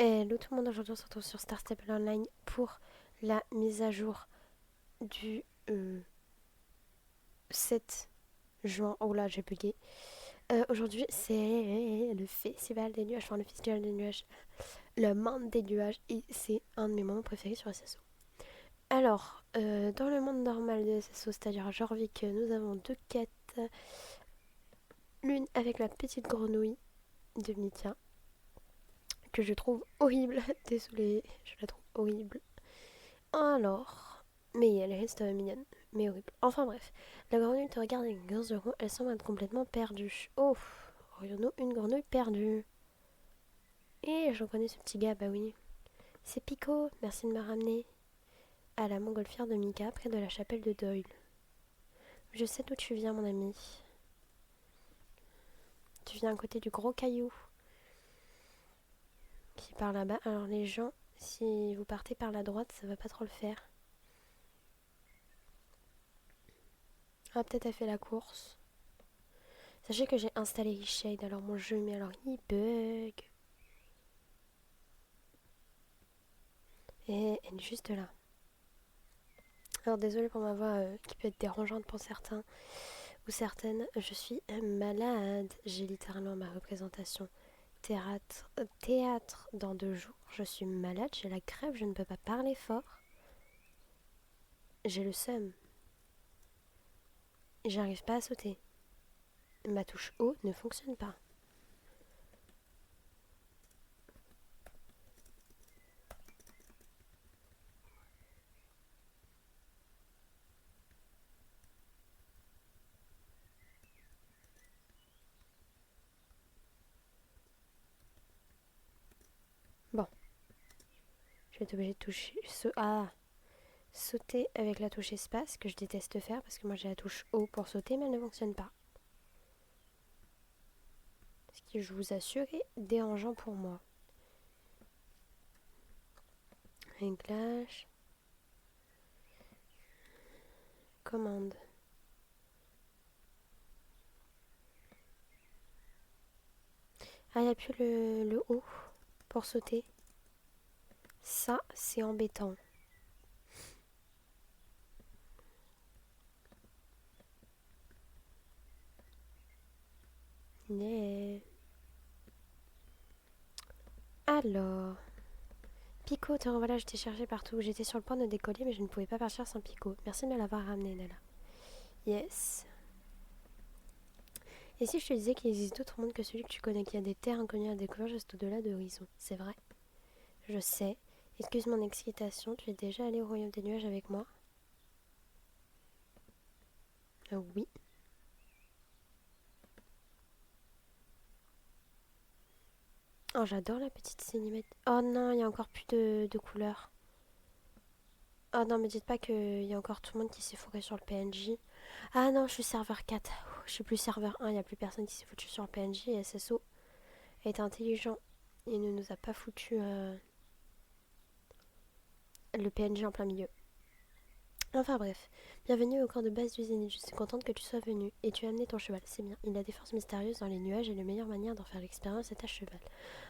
Hello tout le monde, aujourd'hui on se retrouve sur Star Stable Online pour la mise à jour du 7 juin. Oh là, j'ai bugué. Aujourd'hui c'est le festival des nuages, enfin le festival des nuages, le monde des nuages, et c'est un de mes moments préférés sur SSO. Alors, dans le monde normal de SSO, c'est-à-dire à Jorvik, nous avons deux quêtes. L'une avec la petite grenouille de Mithia, que je trouve horrible. Désolée, je la trouve horrible. Alors, mais elle reste mignonne, mais horrible. Enfin bref, la grenouille te regarde avec 15 euros, elle semble être complètement perdue. Oh, aurions-nous une grenouille perdue? Et j'en connais ce petit gars, bah oui. C'est Pico, merci de me ramener. À la montgolfière de Mika, près de la chapelle de Doyle. Je sais d'où tu viens, mon ami. Tu viens à côté du gros caillou qui part là-bas. Alors les gens, si vous partez par la droite, ça va pas trop le faire. Ah, peut-être elle fait la course. Sachez que j'ai installé Reshade, alors mon jeu, mais alors il bug. Et elle est juste là. Alors désolée pour ma voix qui peut être dérangeante pour certains ou certaines. Je suis malade. J'ai littéralement ma représentation théâtre dans 2 jours. Je suis malade, j'ai la crève, je ne peux pas parler fort. J'ai le seum. J'arrive pas à sauter. Ma touche haut ne fonctionne pas. Bon, je vais être obligée de toucher. Sauter avec la touche espace, que je déteste faire parce que moi j'ai la touche haut pour sauter, mais elle ne fonctionne pas. Ce qui, je vous assure, est dérangeant pour moi. Réglage. Commande. Ah, il n'y a plus le haut pour sauter. Ça, c'est embêtant. Yeah. Alors, Pico, te revoilà, je t'ai cherché partout. J'étais sur le point de décoller, mais je ne pouvais pas partir sans Pico. Merci de me l'avoir ramené, Nala. Yes. Et si je te disais qu'il existe d'autres mondes que celui que tu connais, qu'il y a des terres inconnues à découvrir juste au-delà de l'horizon? C'est vrai. Je sais. Excuse mon excitation, tu es déjà allé au royaume des nuages avec moi? Oui. Oh, j'adore la petite cinémette. Oh non, il y a encore plus de couleurs. Oh non, mais dites pas qu'il y a encore tout le monde qui s'est fourré sur le PNJ. Ah non, je suis serveur 4. Je suis plus serveur 1, il n'y a plus personne qui s'est foutu sur le PNJ. Et SSO est intelligent. Il ne nous a pas foutu le PNJ en plein milieu. Enfin bref, bienvenue au camp de base d'usine. Je suis contente que tu sois venu. Et tu as amené ton cheval, c'est bien. Il a des forces mystérieuses dans les nuages et la meilleure manière d'en faire l'expérience est à cheval.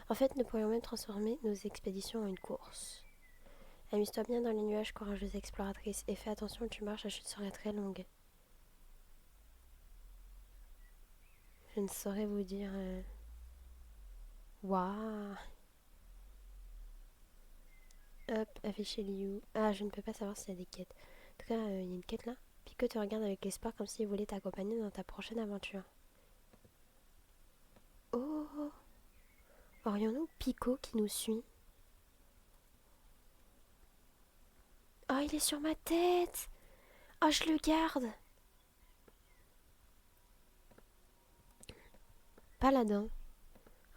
En fait, nous pourrions même transformer nos expéditions en une course. Amuse-toi bien dans les nuages, courageuse exploratrice, et fais attention où tu marches, la chute serait très longue. Je ne saurais vous dire. Waouh! Hop, afficher Liu. Ah, je ne peux pas savoir s'il y a des quêtes. En tout cas, il y a une quête là. Pico te regarde avec espoir comme s'il voulait t'accompagner dans ta prochaine aventure. Oh! Aurions-nous Pico qui nous suit? Oh, il est sur ma tête! Oh, je le garde! Paladin.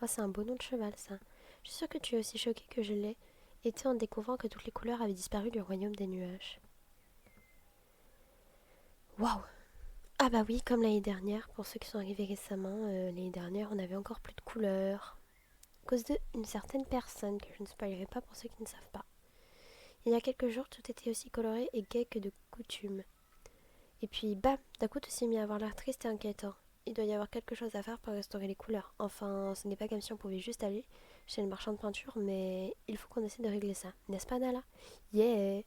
Oh, c'est un beau nom de cheval, ça. Je suis sûre que tu es aussi choqué que je l'ai été en découvrant que toutes les couleurs avaient disparu du royaume des nuages. Waouh! Ah bah oui, comme l'année dernière, pour ceux qui sont arrivés récemment, l'année dernière, on avait encore plus de couleurs. À cause d'une certaine personne que je ne spoilerai pas pour ceux qui ne savent pas. Il y a quelques jours, tout était aussi coloré et gai que de coutume. Et puis, bam, d'un coup, tout s'est mis à avoir l'air triste et inquiétant. Il doit y avoir quelque chose à faire pour restaurer les couleurs. Enfin, ce n'est pas comme si on pouvait juste aller chez le marchand de peinture, mais il faut qu'on essaie de régler ça. N'est-ce pas, Nala? Yeah!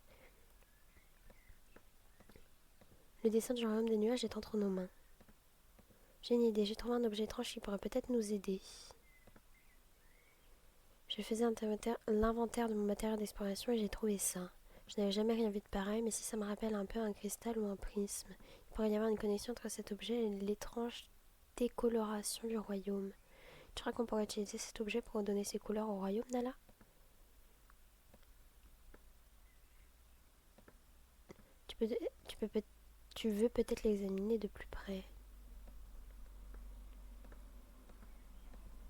Le dessin du royaume des nuages est entre nos mains. J'ai une idée, j'ai trouvé un objet étrange qui pourrait peut-être nous aider. Je faisais l'inventaire de mon matériel d'exploration et j'ai trouvé ça. Je n'avais jamais rien vu de pareil, mais si ça me rappelle un peu un cristal ou un prisme, il pourrait y avoir une connexion entre cet objet et l'étrange décoloration du royaume. Tu crois qu'on pourrait utiliser cet objet pour donner ses couleurs au royaume, Nala? Tu peux, tu peux, tu veux peut-être l'examiner de plus près.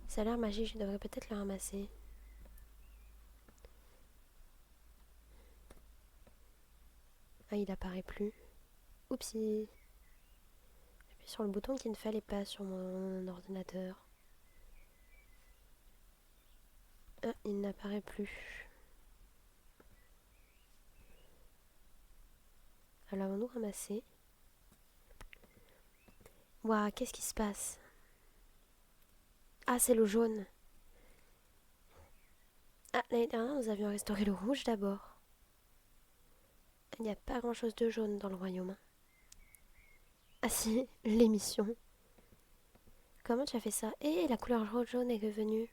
Ça a l'air magique, je devrais peut-être le ramasser. Ah, il apparaît plus. Oupsie. J'appuie sur le bouton qu'il ne fallait pas sur mon ordinateur. Ah, il n'apparaît plus. Alors, avons-nous ramassé? Waouh, qu'est-ce qui se passe? Ah, c'est le jaune. Ah, l'année dernière, nous avions restauré le rouge d'abord. Il n'y a pas grand-chose de jaune dans le royaume. Ah si, l'émission. Comment tu as fait ça? Et la couleur jaune est revenue.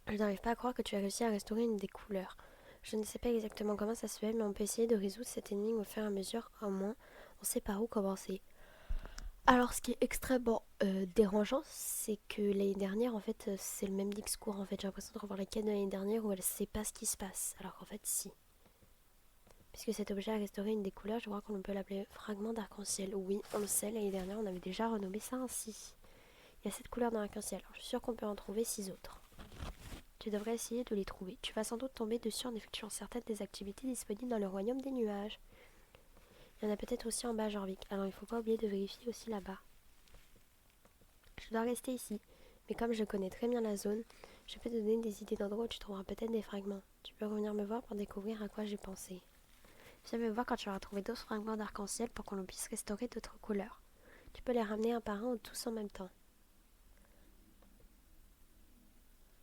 Je n'arrive pas à croire que tu as réussi à restaurer une des couleurs. Je ne sais pas exactement comment ça se fait, mais on peut essayer de résoudre cette énigme au fur et à mesure. Au moins, on sait par où commencer. Alors, ce qui est extrêmement dérangeant, c'est que l'année dernière, en fait, c'est le même discours. En fait, j'ai l'impression de revoir la quête de l'année dernière où elle ne sait pas ce qui se passe. Alors qu'en fait, si. Puisque cet objet a restauré une des couleurs, je crois qu'on peut l'appeler fragment d'arc-en-ciel. Oui, on le sait, l'année dernière, on avait déjà renommé ça ainsi. Il y a 7 couleurs dans l'arc-en-ciel. Alors, je suis sûre qu'on peut en trouver 6 autres. Tu devrais essayer de les trouver. Tu vas sans doute tomber dessus en effectuant certaines des activités disponibles dans le royaume des nuages. Il y en a peut-être aussi en bas à Jorvik. Alors, il ne faut pas oublier de vérifier aussi là-bas. Je dois rester ici, mais comme je connais très bien la zone, je peux te donner des idées d'endroits où tu trouveras peut-être des fragments. Tu peux revenir me voir pour découvrir à quoi j'ai pensé. Viens me voir quand tu auras trouvé d'autres fragments d'arc-en-ciel pour qu'on puisse restaurer d'autres couleurs. Tu peux les ramener un par un ou tous en même temps.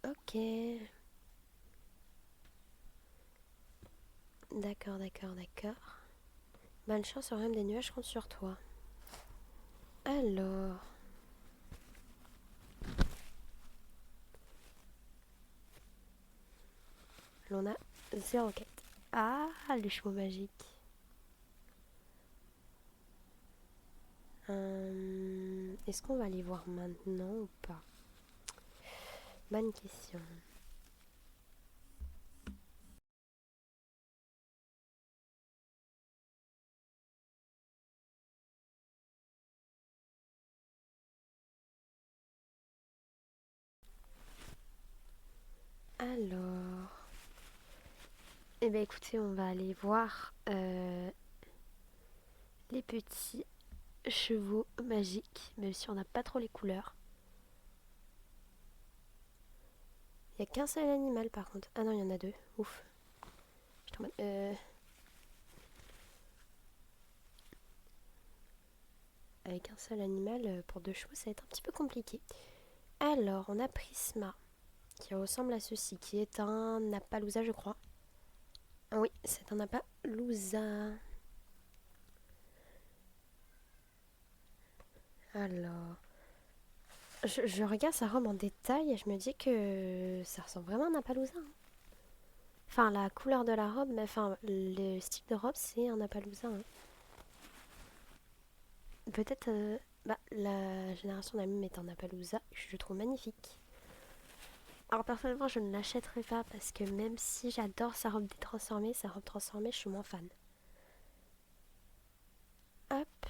Ok. D'accord, d'accord, d'accord. Bonne chance au royaume des nuages, je compte sur toi. Alors... L'on a 0 quête. Ah, les chevaux magiques. Est-ce qu'on va les voir maintenant ou pas? Bonne question. Alors... Eh bien écoutez, on va aller voir les petits chevaux magiques, même si on n'a pas trop les couleurs. Il n'y a qu'un seul animal par contre. Ah non, il y en a deux. Ouf. J'étais en mode, avec un seul animal pour deux chevaux, ça va être un petit peu compliqué. Alors, on a Prisma, qui ressemble à ceci, qui est un Appaloosa, je crois. Ah oui, c'est un Appaloosa. Alors, je regarde sa robe en détail et je me dis que ça ressemble vraiment à un Appaloosa. Hein. Enfin, la couleur de la robe, mais enfin, le style de robe, c'est un Appaloosa. Hein. Peut-être bah, la génération d'Amim est en Appaloosa, je le trouve magnifique. Alors personnellement, je ne l'achèterai pas parce que même si j'adore sa robe transformée, je suis moins fan. Hop,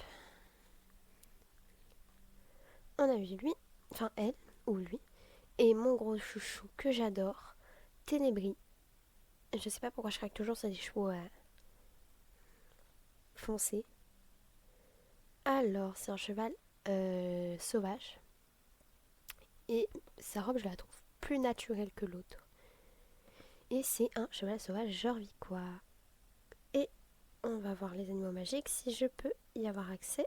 on a vu lui, enfin elle ou lui, et mon gros chouchou que j'adore, Ténébris. Je sais pas pourquoi je craque toujours sur des chevaux foncés. Alors, c'est un cheval sauvage et sa robe, je la trouve plus naturelle que l'autre. Et c'est un cheval sauvage jorvicois. Et on va voir les animaux magiques si je peux y avoir accès.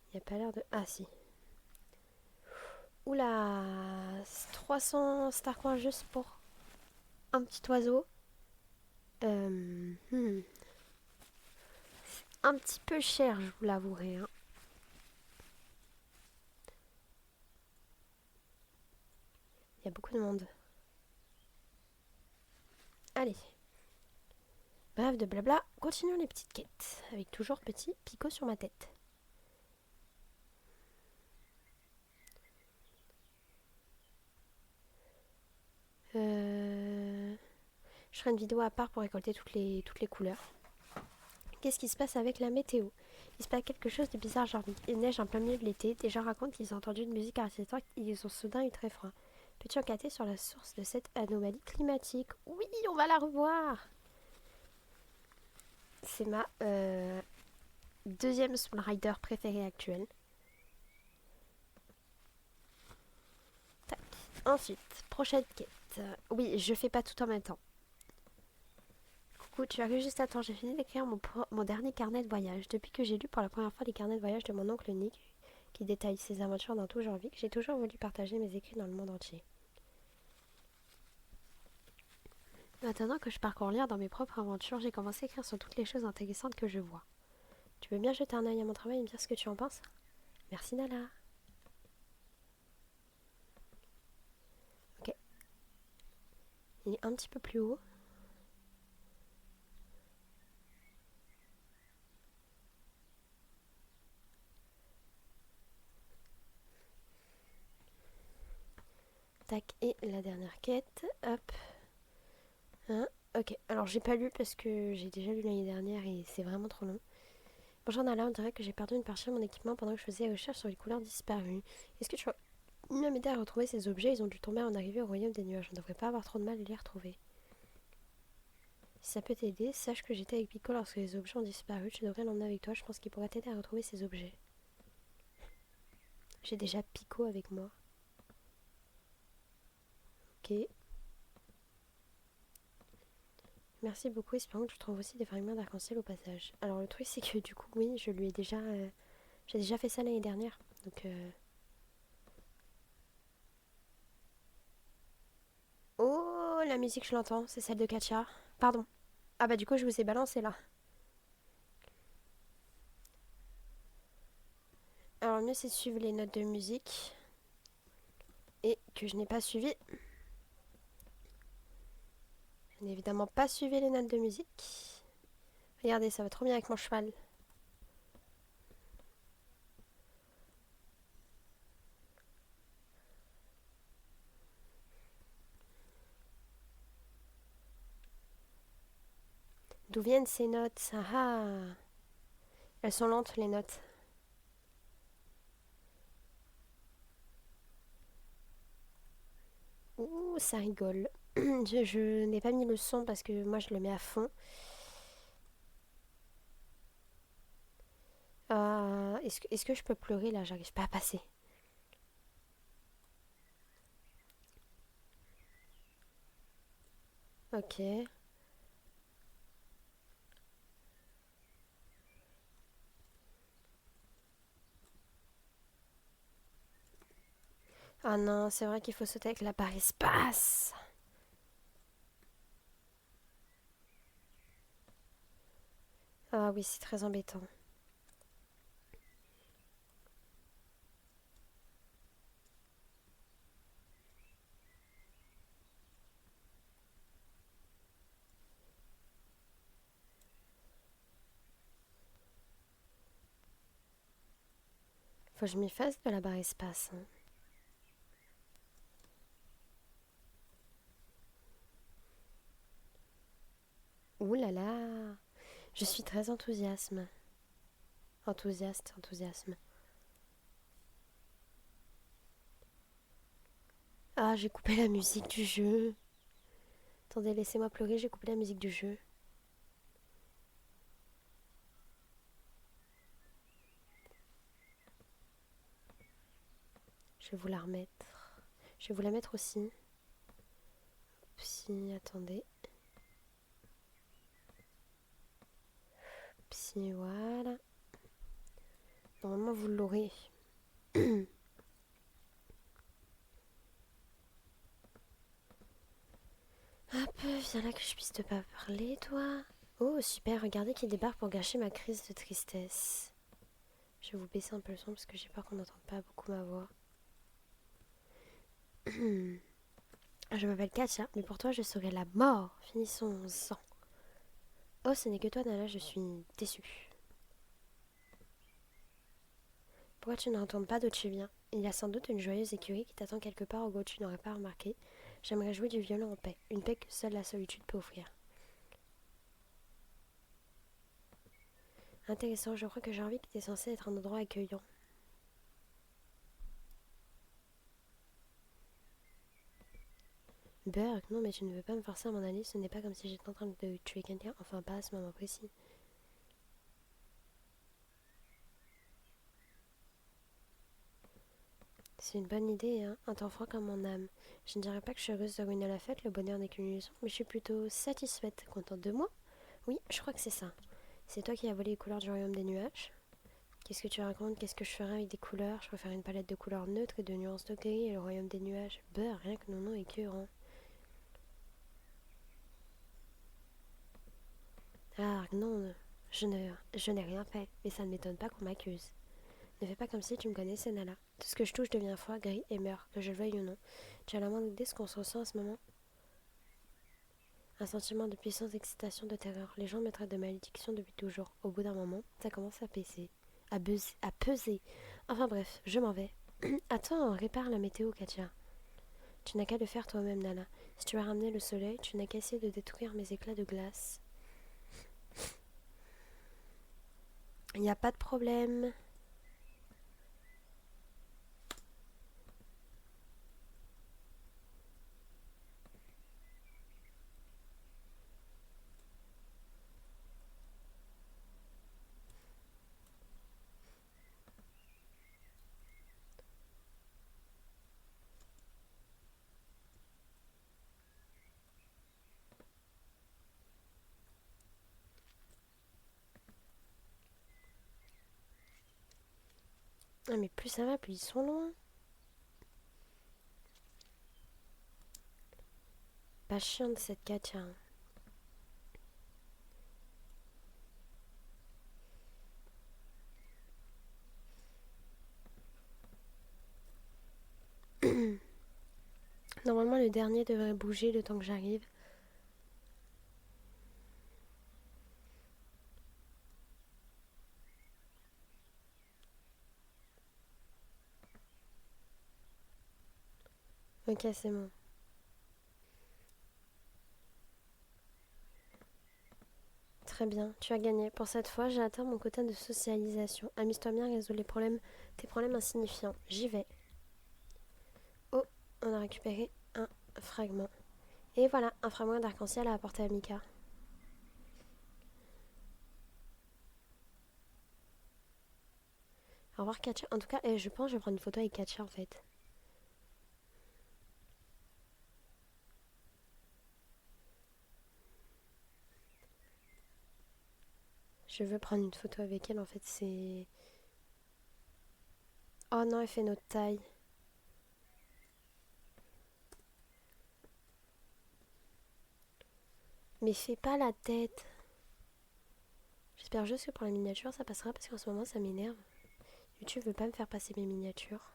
Il n'y a pas l'air de... Ah si. Oula, 300 star coins juste pour un petit oiseau. Hmm, un petit peu cher, je vous l'avouerai, hein. Il y a beaucoup de monde. Allez. Bref de blabla, continuons les petites quêtes. Avec toujours petit picot sur ma tête. Je ferai une vidéo à part pour récolter toutes les couleurs. Qu'est-ce qui se passe avec la météo? Il se passe quelque chose de bizarre aujourd'hui. Il neige en plein milieu de l'été. Des gens racontent qu'ils ont entendu une musique arrêtant et ils ont soudain eu très froid. Peux-tu enquêter sur la source de cette anomalie climatique? Oui, on va la revoir. C'est ma deuxième Soul Rider préférée actuelle. Tac. Ensuite, prochaine quête. Oui, je fais pas tout en même temps. Coucou, tu arrives juste à temps. J'ai fini d'écrire mon dernier carnet de voyage. Depuis que j'ai lu pour la première fois les carnets de voyage de mon oncle Nick, qui détaille ses aventures dans tout Jorvik, j'ai toujours voulu partager mes écrits dans le monde entier. Maintenant que je parcours lire dans mes propres aventures, j'ai commencé à écrire sur toutes les choses intéressantes que je vois. Tu veux bien jeter un œil à mon travail et me dire ce que tu en penses? Merci Nala. Ok. Il est un petit peu plus haut. Tac, et la dernière quête. Hop. Hein, ok, alors j'ai pas lu parce que j'ai déjà lu l'année dernière et c'est vraiment trop long. Bonjour Nala, on dirait que j'ai perdu une partie de mon équipement pendant que je faisais la recherche sur les couleurs disparues. Est-ce que tu vas bien m'aider à retrouver ces objets? Ils ont dû tomber en arrivée au royaume des nuages. On ne devrait pas avoir trop de mal à les retrouver. Si ça peut t'aider, sache que j'étais avec Pico lorsque les objets ont disparu. Tu devrais l'emmener avec toi. Je pense qu'il pourra t'aider à retrouver ces objets. J'ai déjà Pico avec moi. Ok. Merci beaucoup. Espérons que tu trouves aussi des fragments d'arc-en-ciel au passage. Alors le truc c'est que du coup, oui, je lui ai déjà... j'ai déjà fait ça l'année dernière. Donc... Oh, la musique, je l'entends. C'est celle de Katia. Pardon. Ah bah du coup, je vous ai balancé là. Alors le mieux c'est de suivre les notes de musique. Et que je n'ai pas suivi. Je n'ai évidemment pas suivi les notes de musique. Regardez, ça va trop bien avec mon cheval. D'où viennent ces notes? Ah ah. Elles sont lentes les notes. Ouh, ça rigole. Je n'ai pas mis le son parce que moi je le mets à fond. Est-ce que je peux pleurer là? J'arrive pas à passer. Ok. Ah non, c'est vrai qu'il faut sauter avec la barre espace. Ah oui, c'est très embêtant. Faut que je m'y fasse de la barre espace, hein. Ouh là là. Je suis très enthousiasme. Enthousiasme. Ah, j'ai coupé la musique du jeu. Attendez, laissez-moi pleurer, j'ai coupé la musique du jeu. Je vais vous la remettre. Je vais vous la mettre aussi. Psy, attendez. Psy, voilà. Normalement, vous l'aurez. Hop, viens là que je puisse te pas parler, toi. Oh, super, regardez qui débarque pour gâcher ma crise de tristesse. Je vais vous baisser un peu le son parce que j'ai peur qu'on n'entende pas beaucoup ma voix. Je m'appelle Katia, mais pour toi je serai la mort. Finissons-en. Oh, ce n'est que toi, Nala, je suis déçue. Pourquoi tu ne retournes pas d'où tu viens? Il y a sans doute une joyeuse écurie qui t'attend quelque part au bout tu n'aurais pas remarqué. J'aimerais jouer du violon en paix, une paix que seule la solitude peut offrir. Intéressant, je crois que j'ai envie que t'es censé être un endroit accueillant. Berg, non mais tu ne veux pas me forcer à m'en aller, ce n'est pas comme si j'étais en train de tuer quelqu'un, enfin pas à ce moment précis. C'est une bonne idée, hein, un temps froid comme mon âme. Je ne dirais pas que je suis heureuse de ruiner la fête, le bonheur n'est qu'une illusion, mais je suis plutôt satisfaite, contente de moi. Oui, je crois que c'est ça. C'est toi qui as volé les couleurs du royaume des nuages. Qu'est-ce que tu racontes? Qu'est-ce que je ferais avec des couleurs? Je préfère une palette de couleurs neutres et de nuances de gris et le royaume des nuages. Beurre, rien que mon nom est écœurant. Ah non, je n'ai rien fait, mais ça ne m'étonne pas qu'on m'accuse. Ne fais pas comme si tu me connaissais, Nala. Tout ce que je touche devient froid, gris et meurt, que je le veuille ou non. Tu as la moindre idée de ce qu'on se ressent en ce moment? Un sentiment de puissance, d'excitation, de terreur. Les gens me traitent de malédiction depuis toujours. Au bout d'un moment, ça commence à peser. À peser. Enfin bref, je m'en vais. Attends, répare la météo, Katia. Tu n'as qu'à le faire toi-même, Nala. Si tu as ramené le soleil, tu n'as qu'à essayer de détruire mes éclats de glace. Il n'y a pas de problème. Ah, mais plus ça va, plus ils sont loin. Pas chiante cette Katia. Normalement, le dernier devrait bouger le temps que j'arrive. Ok, c'est bon. Très bien, tu as gagné. Pour cette fois, j'ai atteint mon quota de socialisation. Amuse-toi bien à résoudre tes problèmes insignifiants. J'y vais. Oh, on a récupéré un fragment. Et voilà, un fragment d'arc-en-ciel à apporter à Mika. Au revoir Katia. En tout cas, je pense que je vais prendre une photo avec Katia en fait. Je veux prendre une photo avec elle en fait, c'est... Oh non, elle fait notre taille. Mais fais pas la tête. J'espère juste que pour la miniature ça passera parce qu'en ce moment ça m'énerve. YouTube veut pas me faire passer mes miniatures.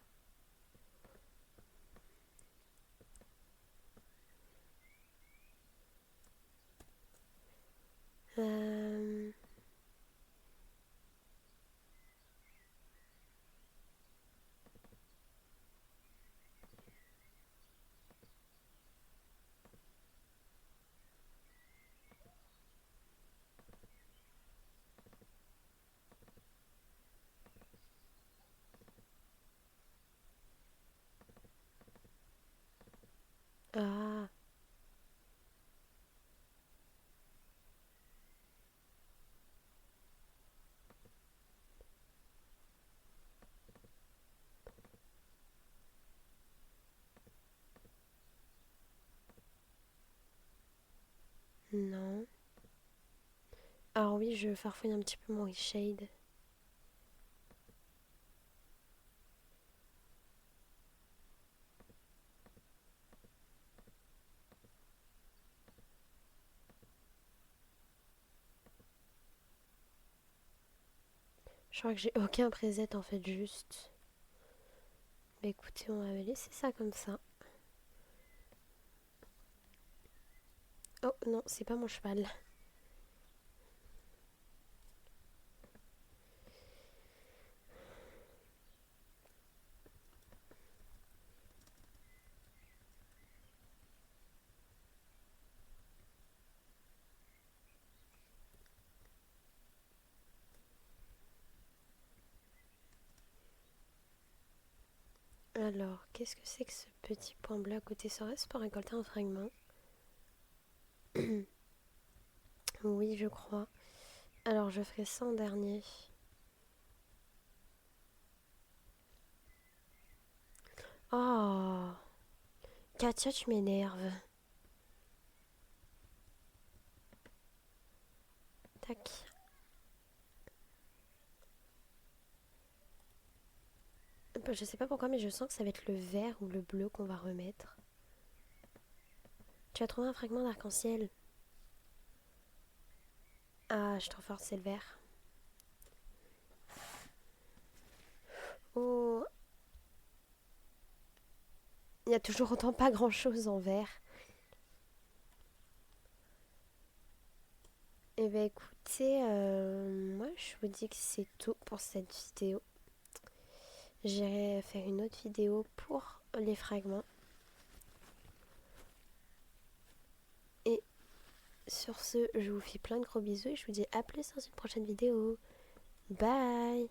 Euh... Ah, non. Alors oui, je farfouille un petit peu mon shade. Je crois que j'ai aucun preset en fait, juste. Bah écoutez, on va laisser ça comme ça. Oh non, c'est pas mon cheval. Alors, qu'est-ce que c'est que ce petit point bleu à côté? Serait-ce pour récolter un fragment? Oui, je crois. Alors, je ferai ça en dernier. Oh, Katia, tu m'énerves. Tac. Bah, je sais pas pourquoi, mais je sens que ça va être le vert ou le bleu qu'on va remettre. Tu as trouvé un fragment d'arc-en-ciel? Ah, je t'en force, c'est le vert. Oh, il y a toujours autant pas grand-chose en vert. Eh ben écoutez, moi je vous dis que c'est tout pour cette vidéo. J'irai faire une autre vidéo pour les fragments. Et sur ce, je vous fais plein de gros bisous et je vous dis à plus dans une prochaine vidéo. Bye!